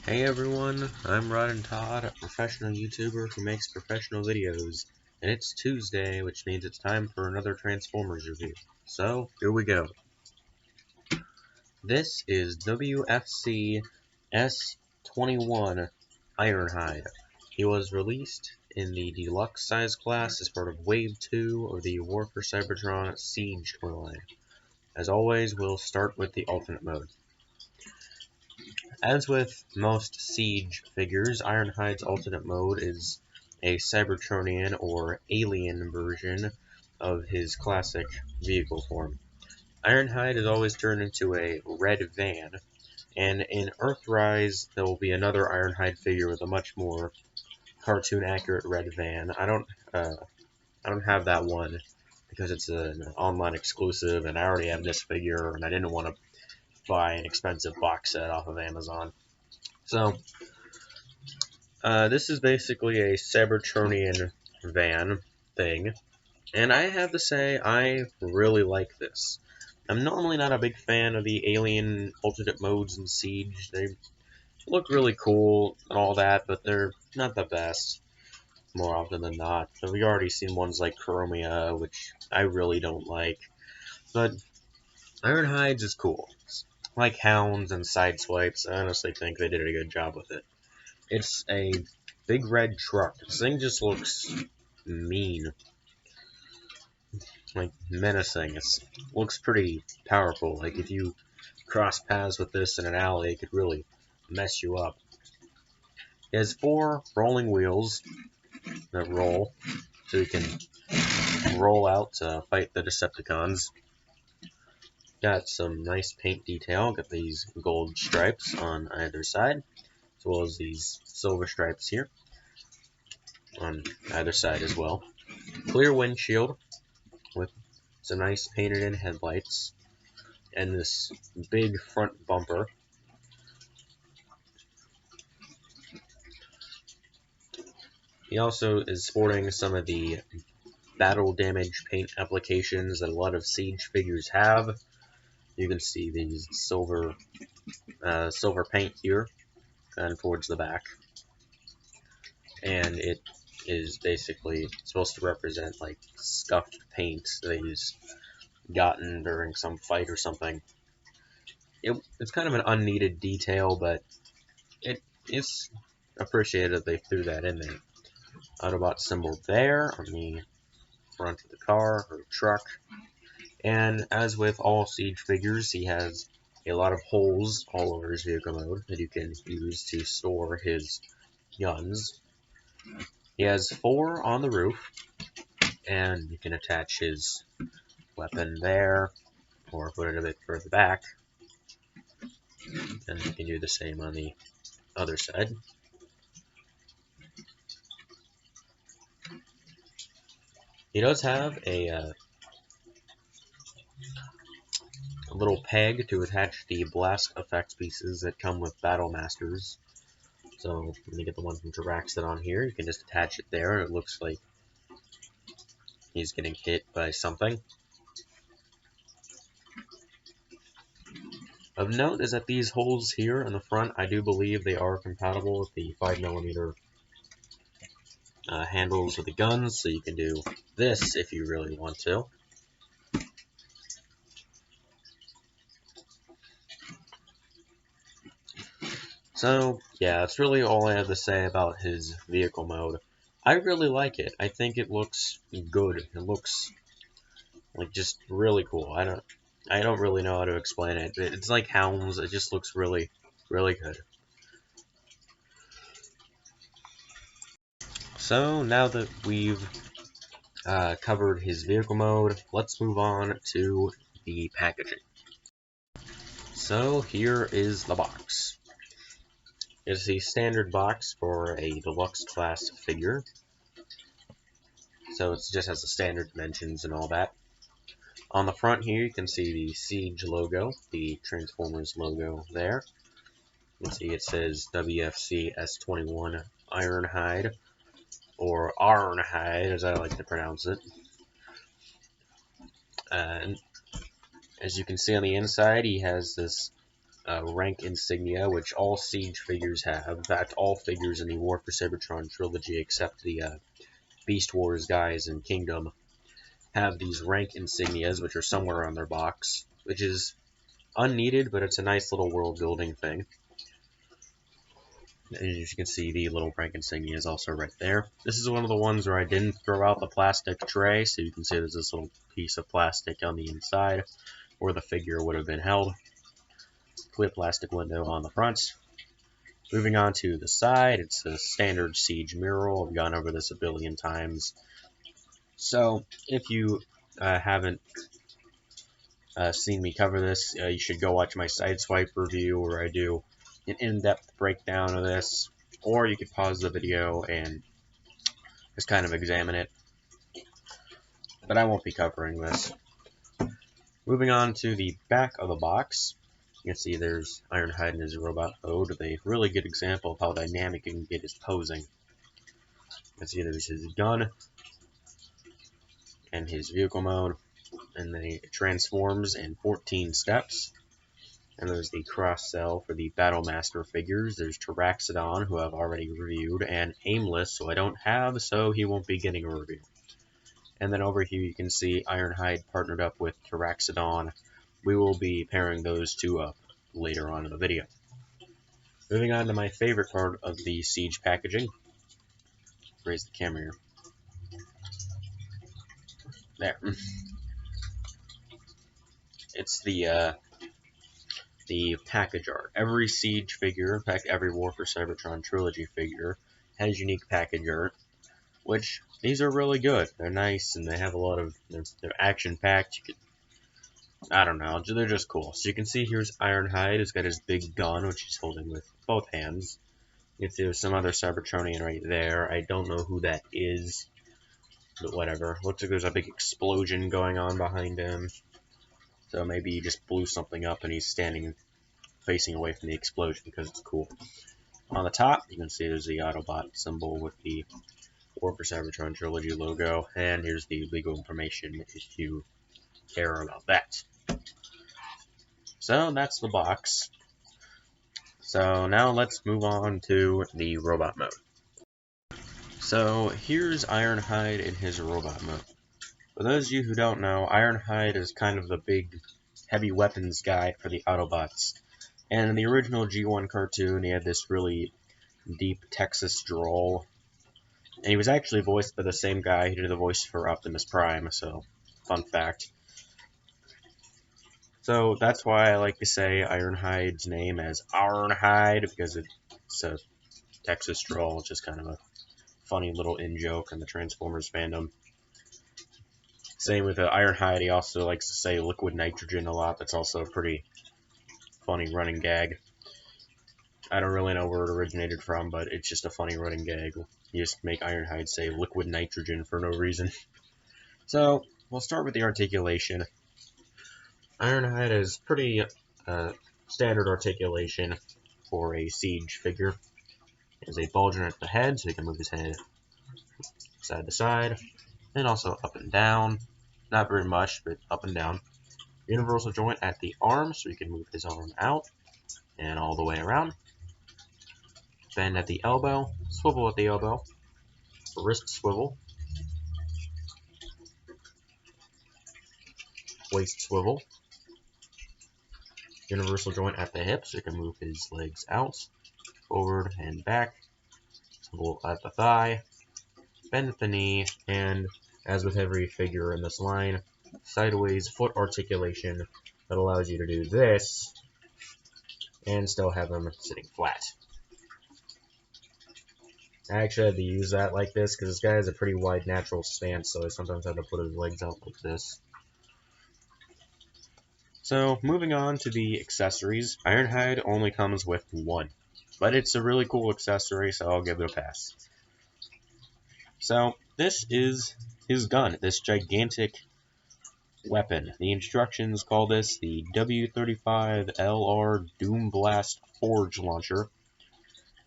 Hey everyone, I'm Rod and Todd, a professional YouTuber who makes professional videos, and it's Tuesday, which means it's time for another Transformers review. So, here we go. This is WFC-S21 Ironhide. He was released in the deluxe size class as part of Wave 2 of the War for Cybertron Siege toy. As always, we'll start with the alternate mode. As with most Siege figures, Ironhide's alternate mode is a Cybertronian or alien version of his classic vehicle form. Ironhide is always turned into a red van, and in Earthrise there will be another Ironhide figure with a much more cartoon-accurate red van. I don't have that one because it's an online exclusive, and I already have this figure, and I didn't want to buy an expensive box set off of Amazon. So, this is basically a Cybertronian van thing, and I have to say, I really like this. I'm normally not a big fan of the alien alternate modes in Siege. They look really cool and all that, but they're not the best, more often than not. We've already seen ones like Chromia, which I really don't like, but Ironhides is cool. Like Hounds and Sideswipes, I honestly think they did a good job with it. It's a big red truck. This thing just looks mean. Like, menacing. It looks pretty powerful. Like, if you cross paths with this in an alley, it could really mess you up. It has 4 rolling wheels that roll, so you can roll out to fight the Decepticons. Got some nice paint detail. Got these gold stripes on either side, as well as these silver stripes here on either side as well. Clear windshield with some nice painted in headlights and this big front bumper. He also is sporting some of the battle damage paint applications that a lot of Siege figures have. You can see these silver paint here and towards the back, and it is basically supposed to represent like scuffed paint that he's gotten during some fight or something. It's kind of an unneeded detail, but it's appreciated that they threw that in there. Autobot symbol there on the front of the car or truck. And as with all Siege figures, he has a lot of holes all over his vehicle mode that you can use to store his guns. He has 4 on the roof, and you can attach his weapon there, or put it a bit further back. And you can do the same on the other side. He does have a little peg to attach the blast effects pieces that come with Battle Masters. So when you get the one from Jiraxxon on here, you can just attach it there, and it looks like he's getting hit by something. Of note is that these holes here in the front, I do believe they are compatible with the 5mm handles of the guns, so you can do this if you really want to. So, yeah, that's really all I have to say about his vehicle mode. I really like it. I think it looks good. It looks like just really cool. I don't really know how to explain it. It's like Hounds. It just looks really, really good. So now that we've covered his vehicle mode, let's move on to the packaging. So here is the box. It's the standard box for a deluxe class figure. So it just has the standard dimensions and all that. On the front here, you can see the Siege logo, the Transformers logo there. You can see it says WFC-S21 Ironhide, or Ironhide as I like to pronounce it. And as you can see on the inside, he has this rank insignia, which all Siege figures have. In fact, all figures in the War for Cybertron trilogy, except the Beast Wars guys and Kingdom, have these rank insignias, which are somewhere on their box, which is unneeded, but it's a nice little world building thing. As you can see, the little rank insignia is also right there. This is one of the ones where I didn't throw out the plastic tray, so you can see there's this little piece of plastic on the inside where the figure would have been held. Clear plastic window on the front. Moving on to the side, it's a standard Siege mural. I've gone over this a billion times. So, if you haven't seen me cover this, you should go watch my Sideswipe review where I do an in-depth breakdown of this, or you could pause the video and just kind of examine it. But I won't be covering this. Moving on to the back of the box, you can see there's Ironhide and his robot mode, a really good example of how dynamic you can get his posing. You can see there's his gun and his vehicle mode, and then it transforms in 14 steps. And there's the cross-sell for the Battle Master figures. There's Tyraxodon, who I've already reviewed, and Aimless, who I don't have, so he won't be getting a review. And then over here you can see Ironhide partnered up with Tyraxodon. We will be pairing those two up later on in the video. Moving on to my favorite part of the Siege packaging. Raise the camera here. There. It's the package art. Every Siege figure, in fact every War for Cybertron trilogy figure, has unique package art, which these are really good. They're nice and they have a lot of, they're action packed. You could, I don't know, they're just cool. So you can see here's Ironhide, who's got his big gun, which he's holding with both hands. You can see there's some other Cybertronian right there. I don't know who that is, but whatever. Looks like there's a big explosion going on behind him. So maybe he just blew something up and he's standing facing away from the explosion because it's cool. On the top, you can see there's the Autobot symbol with the War for Cybertron Trilogy logo, and here's the legal information if you care about that. So that's the box. So now let's move on to the robot mode. So here's Ironhide in his robot mode. For those of you who don't know, Ironhide is kind of the big heavy weapons guy for the Autobots. And in the original G1 cartoon, he had this really deep Texas drawl. And he was actually voiced by the same guy who did the voice for Optimus Prime, so fun fact. So that's why I like to say Ironhide's name as Ironhide, because it's a Texas drawl. It's just kind of a funny little in-joke in the Transformers fandom. Same with Ironhide, he also likes to say liquid nitrogen a lot. That's also a pretty funny running gag. I don't really know where it originated from, but it's just a funny running gag. You just make Ironhide say liquid nitrogen for no reason. So, we'll start with the articulation. Ironhide is pretty standard articulation for a Siege figure. He has a bulger at the head, so he can move his head side to side, and also up and down. Not very much, but up and down. Universal joint at the arm, so he can move his arm out and all the way around. Bend at the elbow, swivel at the elbow, wrist swivel, waist swivel, universal joint at the hip, so he can move his legs out, forward and back, swivel at the thigh, bend at the knee, and as with every figure in this line, sideways foot articulation that allows you to do this and still have him sitting flat. I actually had to use that like this because this guy has a pretty wide natural stance, so I sometimes have to put his legs out like this. So, moving on to the accessories, Ironhide only comes with one, but it's a really cool accessory, so I'll give it a pass. So, this is his gun, this gigantic weapon. The instructions call this the W35LR Doom Blast Forge Launcher.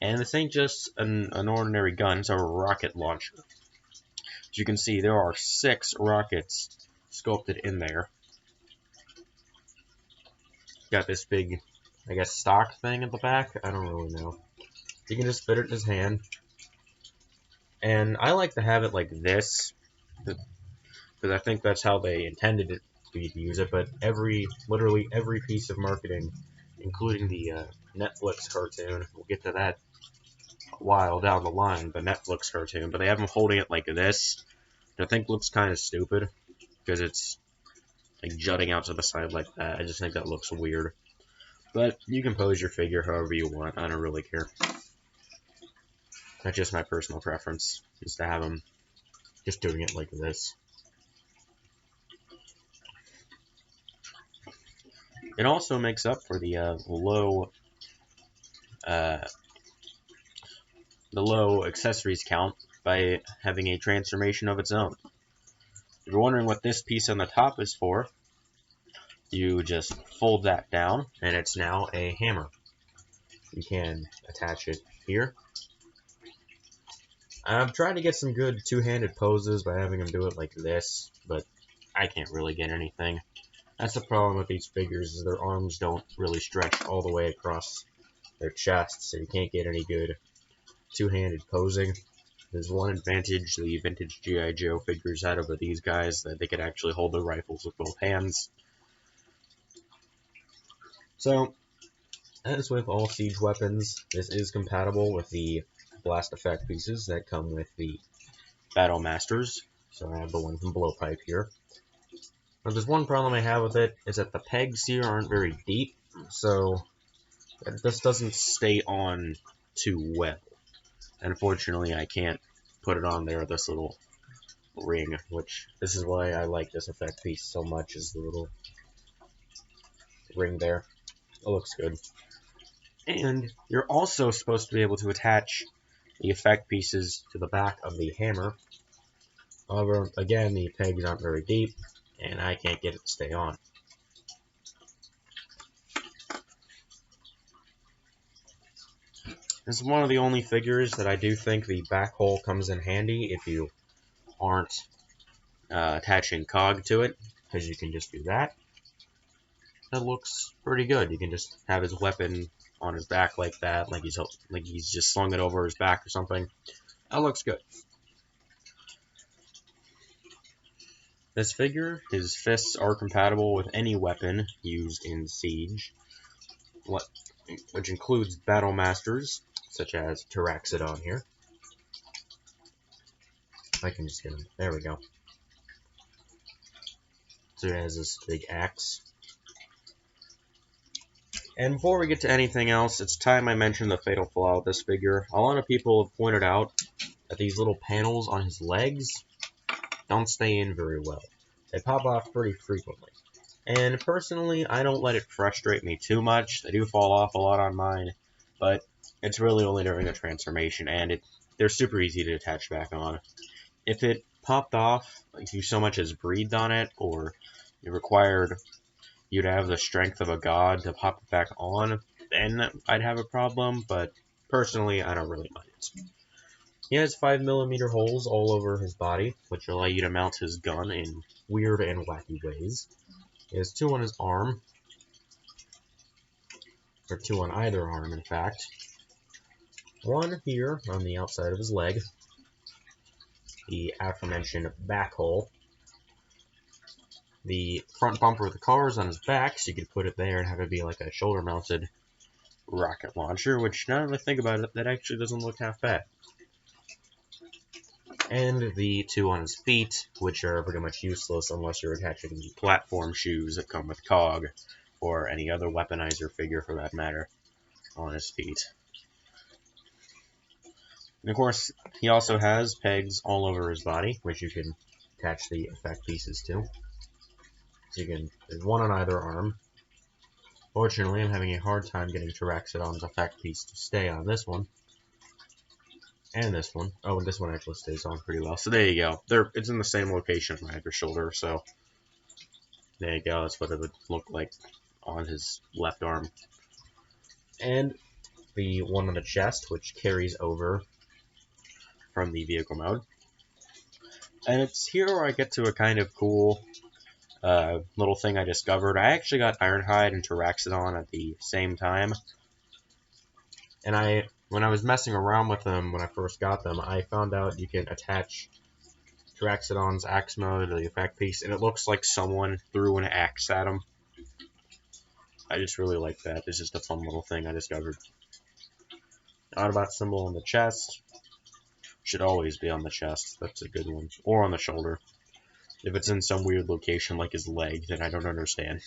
And this ain't just an ordinary gun, it's a rocket launcher. As you can see, there are 6 rockets sculpted in there. Got this big I guess, stock thing at the back. I don't really know. You can just fit it in his hand. And I like to have it like this, because I think that's how they intended it for you to use it. But literally every piece of marketing, including the Netflix cartoon, we'll get to that a while down the line, the Netflix cartoon, but they have him holding it like this, which I think looks kind of stupid, because it's like jutting out to the side like that. I just think that looks weird. But you can pose your figure however you want. I don't really care. That's just my personal preference, is to have him just doing it like this. It also makes up for the low accessories count by having a transformation of its own. If you're wondering what this piece on the top is for, you just fold that down, and it's now a hammer. You can attach it here. I'm trying to get some good two-handed poses by having him do it like this, but I can't really get anything. That's the problem with these figures, is their arms don't really stretch all the way across their chest, so you can't get any good two-handed posing. There's one advantage the vintage G.I. Joe figures had over these guys, that they could actually hold their rifles with both hands. So, as with all siege weapons, this is compatible with the blast effect pieces that come with the Battle Masters. So I have the one from Blowpipe here. Now, there's one problem I have with it, is that the pegs here aren't very deep, so this doesn't stay on too well. Unfortunately, I can't put it on there, this little ring, which this is why I like this effect piece so much, is the little ring there. It looks good. And you're also supposed to be able to attach the effect pieces to the back of the hammer. However, again, the pegs aren't very deep, and I can't get it to stay on. This is one of the only figures that I do think the back hole comes in handy if you aren't attaching cog to it, because you can just do that. That looks pretty good. You can just have his weapon on his back like that, like he's just slung it over his back or something. That looks good. This figure, his fists are compatible with any weapon used in Siege, which includes Battle Masters, such as Tyraxodon here. I can just get him. There we go. So he has this big axe. And before we get to anything else, it's time I mention the fatal flaw with this figure. A lot of people have pointed out that these little panels on his legs don't stay in very well. They pop off pretty frequently. And personally, I don't let it frustrate me too much. They do fall off a lot on mine, but it's really only during the transformation, and they're super easy to attach back on. If it popped off, like you so much as breathed on it, or it required you'd have the strength of a god to pop it back on, then I'd have a problem, but personally, I don't really mind it. He has 5mm holes all over his body, which allow you to mount his gun in weird and wacky ways. He has 2 on his arm, or 2 on either arm, in fact. 1 here on the outside of his leg, the aforementioned back hole. The front bumper of the car is on his back, so you could put it there and have it be like a shoulder-mounted rocket launcher, which, now that I think about it, that actually doesn't look half bad. And the 2 on his feet, which are pretty much useless unless you're attaching the platform shoes that come with cog, or any other weaponizer figure for that matter, on his feet. And of course, he also has pegs all over his body, which you can attach the effect pieces to. So there's 1 on either arm. Fortunately, I'm having a hard time getting Tyraxodon's effect piece to stay on this one. And this one. Oh, and this one actually stays on pretty well. So there you go. It's in the same location on either shoulder, so there you go. That's what it would look like on his left arm. And the one on the chest, which carries over from the vehicle mode. And it's here where I get to a kind of cool little thing I discovered. I actually got Ironhide and Terraxodon at the same time. And when I was messing around with them when I first got them, I found out you can attach Terraxodon's axe mode to the effect piece, and it looks like someone threw an axe at him. I just really like that. It's just a fun little thing I discovered. Autobot symbol on the chest. Should always be on the chest. That's a good one. Or on the shoulder. If it's in some weird location like his leg, then I don't understand.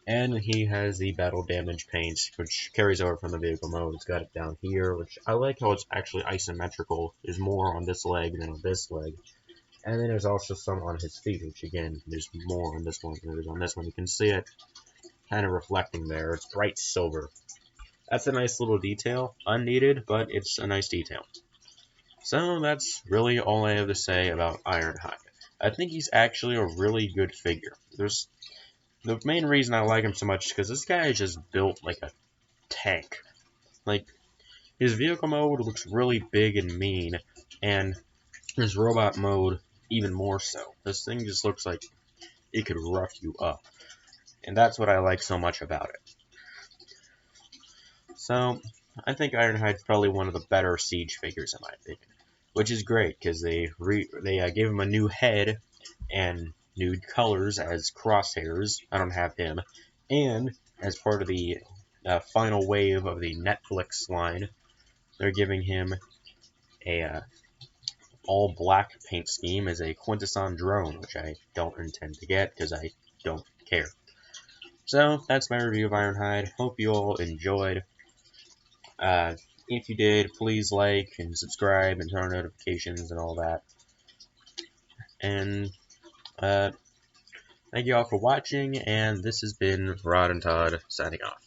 And he has the battle damage paint, which carries over from the vehicle mode. It's got it down here, which I like how it's actually isometrical. There's more on this leg than on this leg. And then there's also some on his feet, which again, there's more on this one than there is on this one. You can see it kind of reflecting there. It's bright silver. That's a nice little detail. Unneeded, but it's a nice detail. So that's really all I have to say about Ironhide. I think he's actually a really good figure. The main reason I like him so much is because this guy is just built like a tank. Like, his vehicle mode looks really big and mean, and his robot mode even more so. This thing just looks like it could rough you up. And that's what I like so much about it. So, I think Ironhide's probably one of the better Siege figures in my opinion. Which is great, because they gave him a new head and new colors as Crosshairs. I don't have him. And as part of the final wave of the Netflix line, they're giving him a all black paint scheme as a Quintesson drone, which I don't intend to get because I don't care. So that's my review of Ironhide. Hope you all enjoyed. If you did, please like and subscribe and turn on notifications and all that. And thank you all for watching, and this has been Rod and Todd signing off.